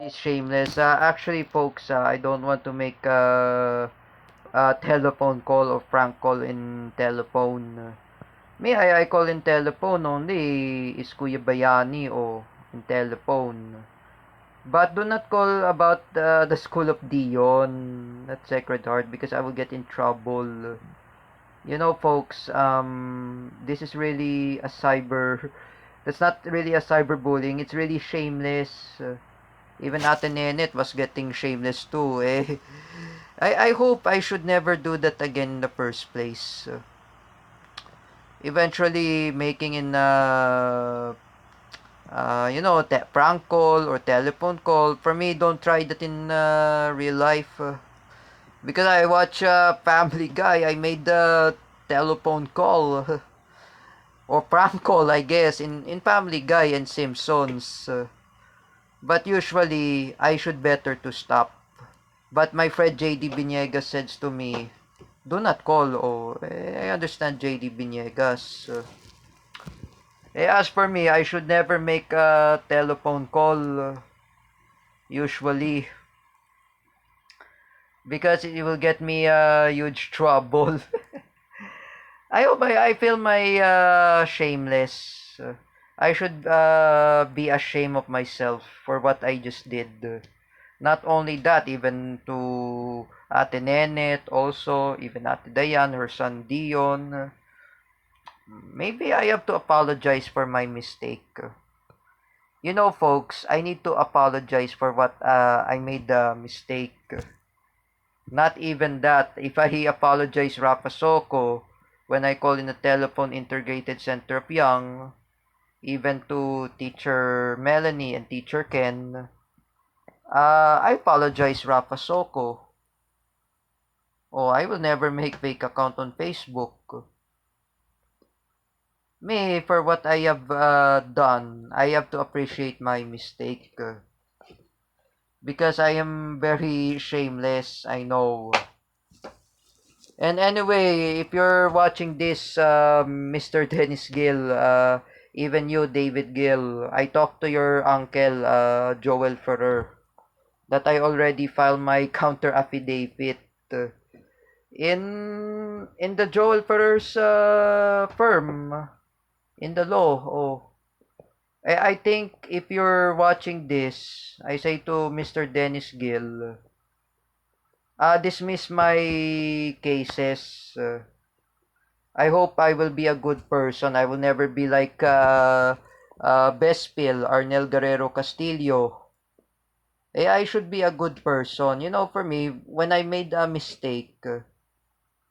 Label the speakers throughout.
Speaker 1: It's shameless. Actually, folks, I don't want to make a telephone call or prank call in telephone. I call in telephone only is Kuya Bayani or in telephone. But do not call about the School of Dion at Sacred Heart because I will get in trouble. You know, folks, this is really a cyber. That's not really a cyberbullying. It's really shameless. Even Ate Nenet was getting shameless too. I hope I should never do that again in the first place. Eventually, making in prank call or telephone call. For me, don't try that in real life. Because I watch Family Guy, I made the telephone call or prank call, I guess, in Family Guy and Simpsons. But usually, I should better to stop. But my friend JD Biniegas says to me, do not call. Oh, I understand JD Biniegas. As for me, I should never make a telephone call. Usually, because it will get me huge trouble. I hope I feel my shameless. I should be ashamed of myself for what I just did. Not only that, even to Ate Nenet, also, even Ate Dayan, her son Dion. Maybe I have to apologize for my mistake. You know, folks, I need to apologize for what I made the mistake. Not even that. If I apologize Rafa Soko when I call in the telephone integrated center of Young, even to teacher Melanie and teacher Ken, I apologize Rafa Soko. Oh, I will never make fake account on Facebook. Me, for what I have done, I have to appreciate my mistake. Because I am very shameless, I know. And anyway, if you're watching this, Mr. Dennis Gill, even you, David Gill, I talked to your uncle, Joel Ferrer, that I already filed my counter affidavit in the Joel Ferrer's firm in the law. Oh, I think if you're watching this, I say to Mr. Dennis Gill, dismiss my cases. I hope I will be a good person. I will never be like Bespil, Arnel Guerrero Castillo. I should be a good person. You know, for me, when I made a mistake,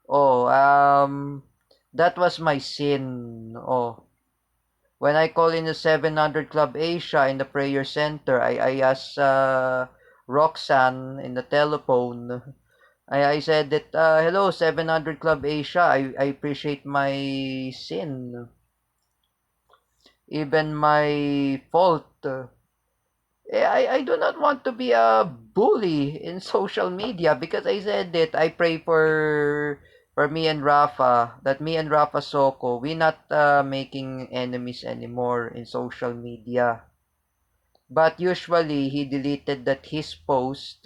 Speaker 1: oh, that was my sin. Oh, when I call in the 700 Club Asia in the prayer center, I asked Roxanne in the telephone. I said that, hello, 700 Club Asia. I appreciate my sin, even my fault. I do not want to be a bully in social media because I said that I pray for me and Rafa, that me and Rafa Soko, we not making enemies anymore in social media. But usually he deleted that his post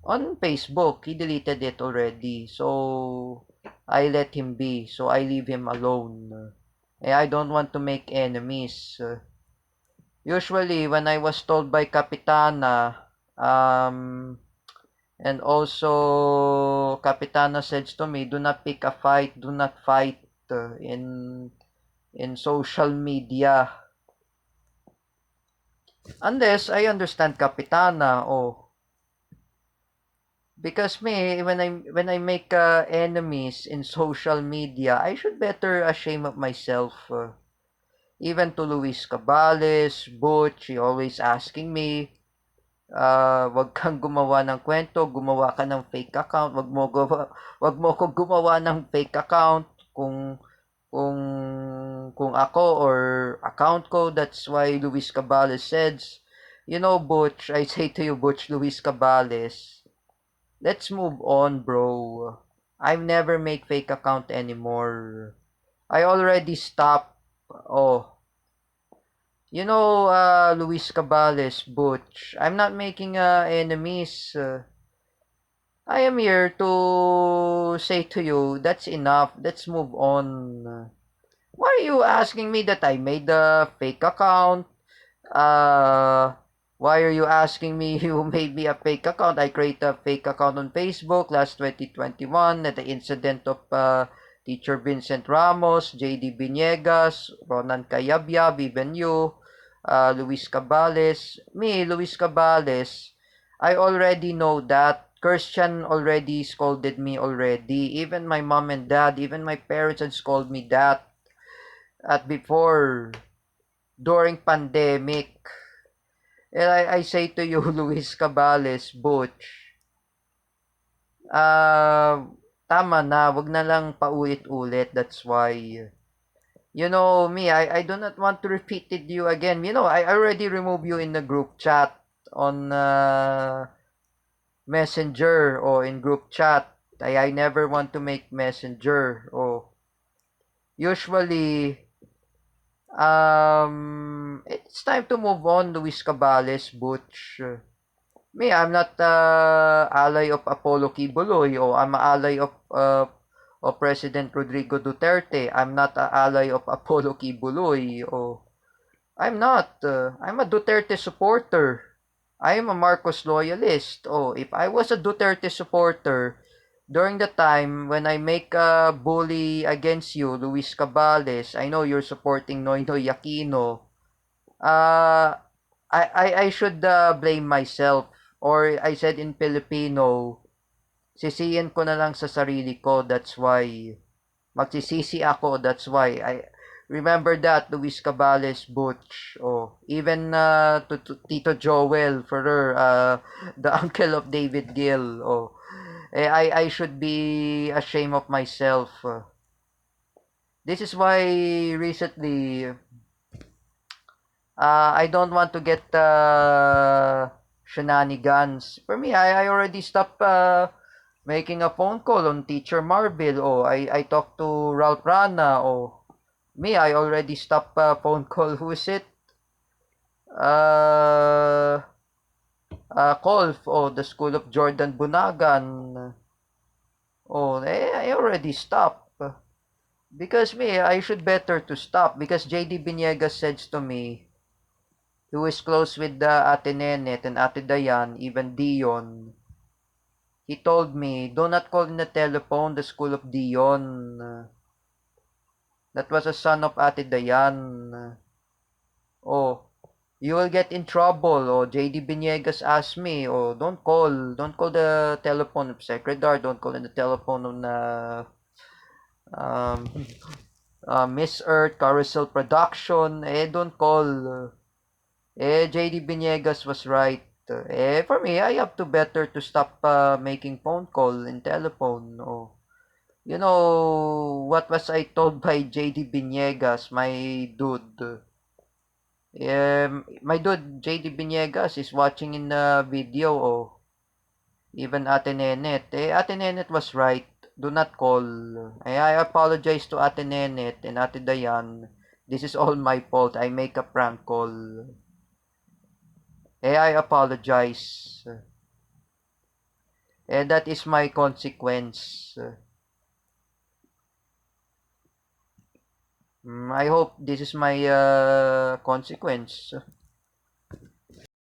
Speaker 1: on Facebook. He deleted it already. So I let him be. So I leave him alone. I don't want to make enemies. Usually when I was told by Kapitana, um, and also Kapitana says to me, do not pick a fight, do not fight in social media. Unless I understand Kapitana, oh, because me when I make enemies in social media, I should better ashamed of myself. Even to Luis Cabales, Butch, he always asking me, wag kang gumawa ng kwento, gumawa ka ng fake account, wag mo ko gumawa ng fake account kung kung ako or account ko. That's why Luis Cabales says, you know, Butch, I say to you, Butch Luis Cabales, let's move on, bro. I never make fake account anymore. I already stopped. Oh, Luis Cabales, Butch, I'm not making enemies. I am here to say to you, that's enough. Let's move on. Why are you asking me that I made a fake account? Uh, why are you asking me who made me a fake account? I created a fake account on Facebook last 2021 at the incident of Teacher Vincent Ramos, JD Biniegas, Ronan Cayabyab, even you, Luis Cabales. Me, Luis Cabales, I already know that. Christian already scolded me already. Even my mom and dad, even my parents had scolded me that at before during pandemic. And I say to you, Luis Cabales, Butch, uh, tama na, wag na lang paulit-ulit. That's why, me, I do not want to repeat it to you again. I already removed you in the group chat on Messenger or in group chat. I never want to make Messenger. Usually, it's time to move on, Luis Cabales, Butch. Me, I'm not ally of Apollo Kibuloy or I'm an ally of President Rodrigo Duterte. I'm not an ally of Apollo Kibuloy or I'm not. I'm a Duterte supporter. I am a Marcos loyalist. If I was a Duterte supporter during the time when I make a bully against you, Luis Cabales, I know you're supporting Noynoy Aquino. Uh, I should blame myself. Or I said in Filipino, sisiyan ko na lang sa sarili ko. That's why. Magsisisi ako. That's why. I remember that, Luis Cabales, Butch. Even to Tito Joel, Ferrer, the uncle of David Gill. I should be ashamed of myself. This is why recently I don't want to get shenanigans. For me, I already stopped making a phone call on Teacher Marvel. I talked to Ralph Rana. Me, I already stopped phone call. Who is it? Uh, Colf. The School of Jordan Bunagan. I already stopped. Because me, I should better to stop. Because JD Biniegas says to me, who is close with the Ate Nenet and Ate Dayan, even Dion, he told me, do not call in the telephone the school of Dion. That was a son of Ate Dayan. You will get in trouble. JD Biniegas asked me, don't call the telephone of Secretary, don't call in the telephone of um, Miss Earth, Carousel Production, don't call. JD Biniegas was right. For me, I have to better to stop making phone call and telephone. What was I told by JD Biniegas, my dude? My dude, JD Biniegas is watching in the video. Even Ate Nenet. Ate Nenet was right. Do not call. I apologize to Ate Nenet and Ate Dayan. This is all my fault. I make a prank call. I apologize. That is my consequence. I hope this is my consequence.